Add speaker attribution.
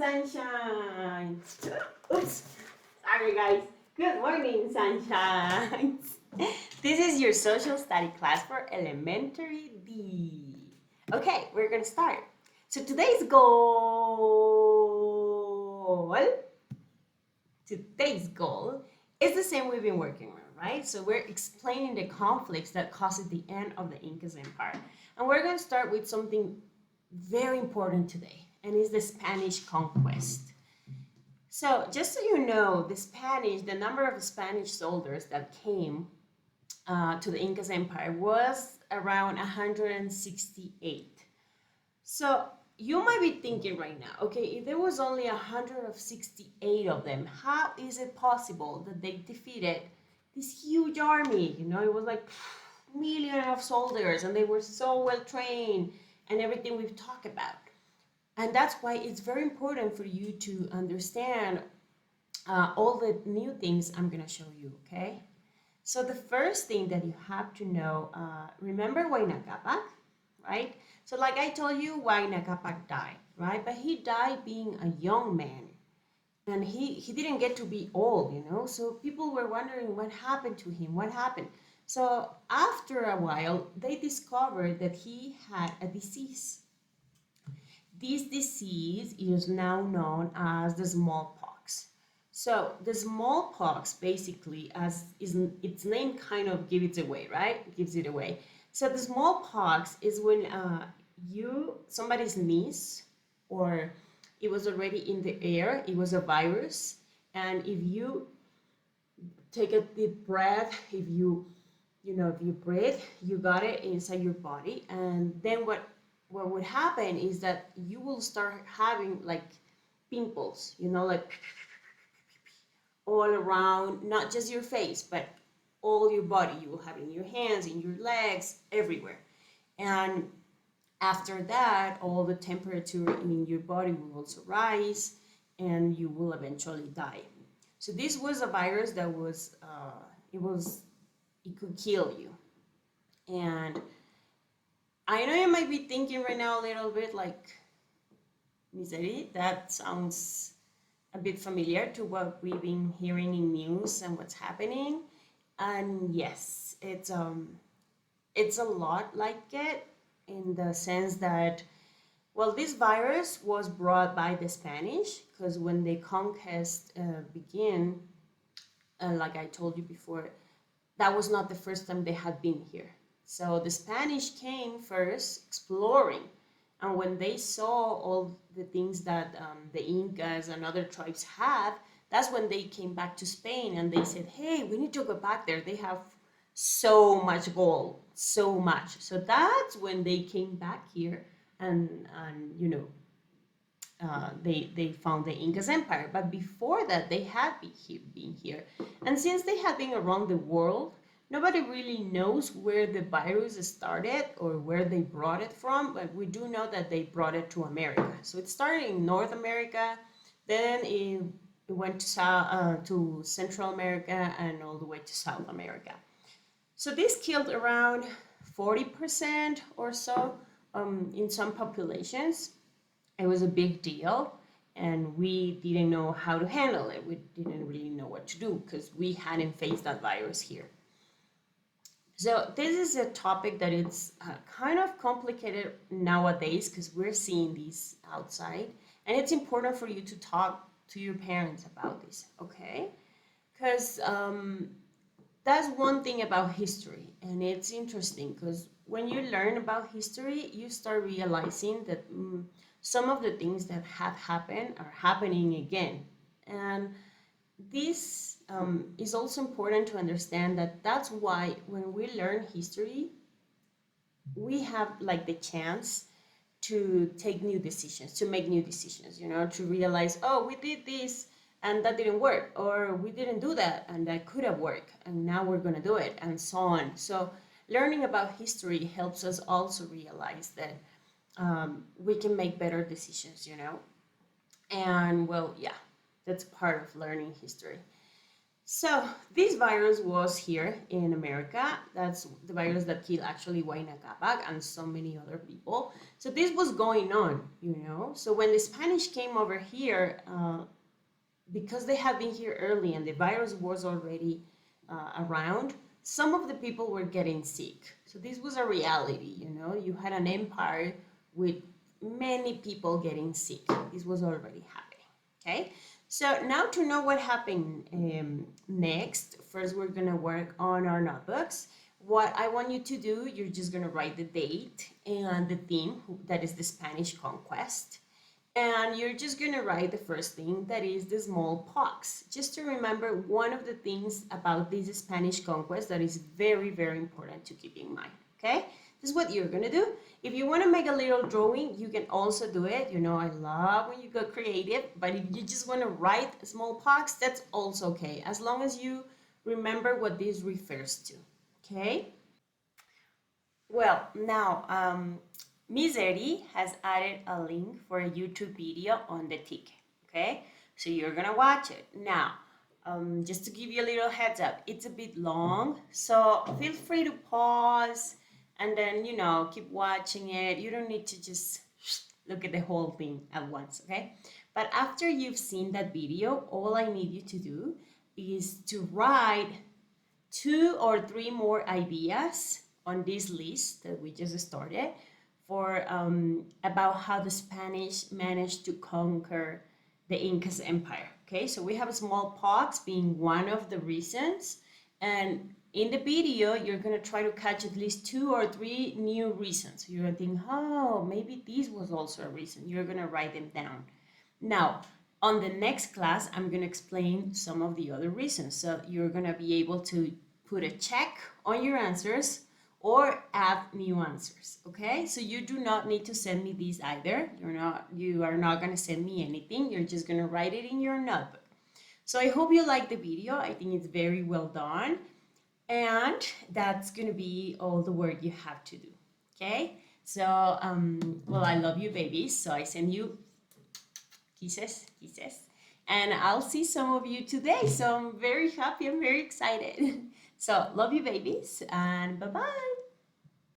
Speaker 1: sunshine. Oops. Sorry, guys. Good morning, sunshine. This is your social study class for elementary D. Okay, we're gonna start. So today's goal is the same we've been working on, right? So we're explaining the conflicts that caused the end of the Incas Empire. And we're going to start with something very important today, and it's the Spanish conquest. So just so you know, the number of Spanish soldiers that came to the Incas Empire was around 168. So you might be thinking right now, okay, if there was only 168 of them, how is it possible that they defeated this huge army? It was like millions of soldiers, and they were so well trained, and everything we've talked about. And that's why it's very important for you to understand all the new things I'm going to show you, okay? So the first thing that you have to know, remember Huayna Capac, right? So like I told you, Huayna Capac died, right? But he died being a young man. And he didn't get to be old, So people were wondering what happened to him, what happened. So after a while, they discovered that he had a disease. This disease is now known as the smallpox. So the smallpox, basically, as its name kind of gives it away, right? Gives it away. So the smallpox is when somebody sneezes, or it was already in the air, it was a virus, and if you take a deep breath, if you breathe, you got it inside your body, and then what would happen is that you will start having like pimples, like all around, not just your face, but all your body. You will have it in your hands, in your legs, everywhere. And after that, all the temperature in your body will also rise, and you will eventually die. So this was a virus that it could kill you. And I know you might be thinking right now a little bit like, Misery, that sounds a bit familiar to what we've been hearing in news and what's happening. And yes, it's a lot like it, in the sense that, well, this virus was brought by the Spanish, because when the conquest began, like I told you before, that was not the first time they had been here. So the Spanish came first exploring, and when they saw all the things that the Incas and other tribes have, that's when they came back to Spain, and they said, hey, we need to go back there. They have so much gold, so much. So that's when they came back here, and they found the Incas Empire. But before that, they had been here. And since they had been around the world, nobody really knows where the virus started or where they brought it from, but we do know that they brought it to America. So it started in North America, then it went to Central America, and all the way to South America. So this killed around 40% or so in some populations. It was a big deal, and we didn't know how to handle it. We didn't really know what to do because we hadn't faced that virus here. So this is a topic that it's kind of complicated nowadays, because we're seeing these outside, and it's important for you to talk to your parents about this, okay? Because that's one thing about history, and it's interesting because when you learn about history, you start realizing that some of the things that have happened are happening again. And this is also important to understand that that's why when we learn history, we have like the chance to take new decisions, to make new decisions, to realize, oh, we did this and that didn't work, or we didn't do that and that could have worked, and now we're going to do it, and so on. So learning about history helps us also realize that we can make better decisions, and well, yeah, that's part of learning history. So this virus was here in America. That's the virus that killed actually Huayna Capac and so many other people. So this was going on, you know. So when the Spanish came over here, because they had been here early and the virus was already around, some of the people were getting sick. So this was a reality, you know. You had an empire with many people getting sick. This was already happening. Okay. So now to know what happened next, first we're gonna work on our notebooks. What I want you to do, you're just gonna write the date and the theme, that is the Spanish conquest. And you're just gonna write the first thing, that is the smallpox. Just to remember one of the things about this Spanish conquest that is very, very important to keep in mind, okay? This is what you're gonna do. If you wanna make a little drawing, you can also do it. You know, I love when you go creative, but if you just wanna write smallpox, that's also okay, as long as you remember what this refers to, okay? Well, now, Miss Eddie has added a link for a YouTube video on the ticket, okay? So you're gonna watch it. Now, just to give you a little heads up, it's a bit long, so feel free to pause and then, you know, keep watching it. You don't need to just look at the whole thing at once, okay? But after you've seen that video, all I need you to do is to write 2 or 3 more ideas on this list that we just started for about how the Spanish managed to conquer the Incas Empire. Okay, so we have smallpox being one of the reasons, and in the video you're gonna try to catch at least 2 or 3 new reasons. You're gonna think, oh, maybe this was also a reason. You're gonna write them down. Now, on the next class, I'm going to explain some of the other reasons. So you're going to be able to put a check on your answers or add new answers. Okay? So you do not need to send me these either. You are not going to send me anything. You're just going to write it in your notebook. So I hope you like the video. I think it's very well done. And that's going to be all the work you have to do. Okay? So, well, I love you, babies. So I send you kisses, kisses. And I'll see some of you today. So I'm very happy. I'm very excited. So love you, babies. And bye-bye.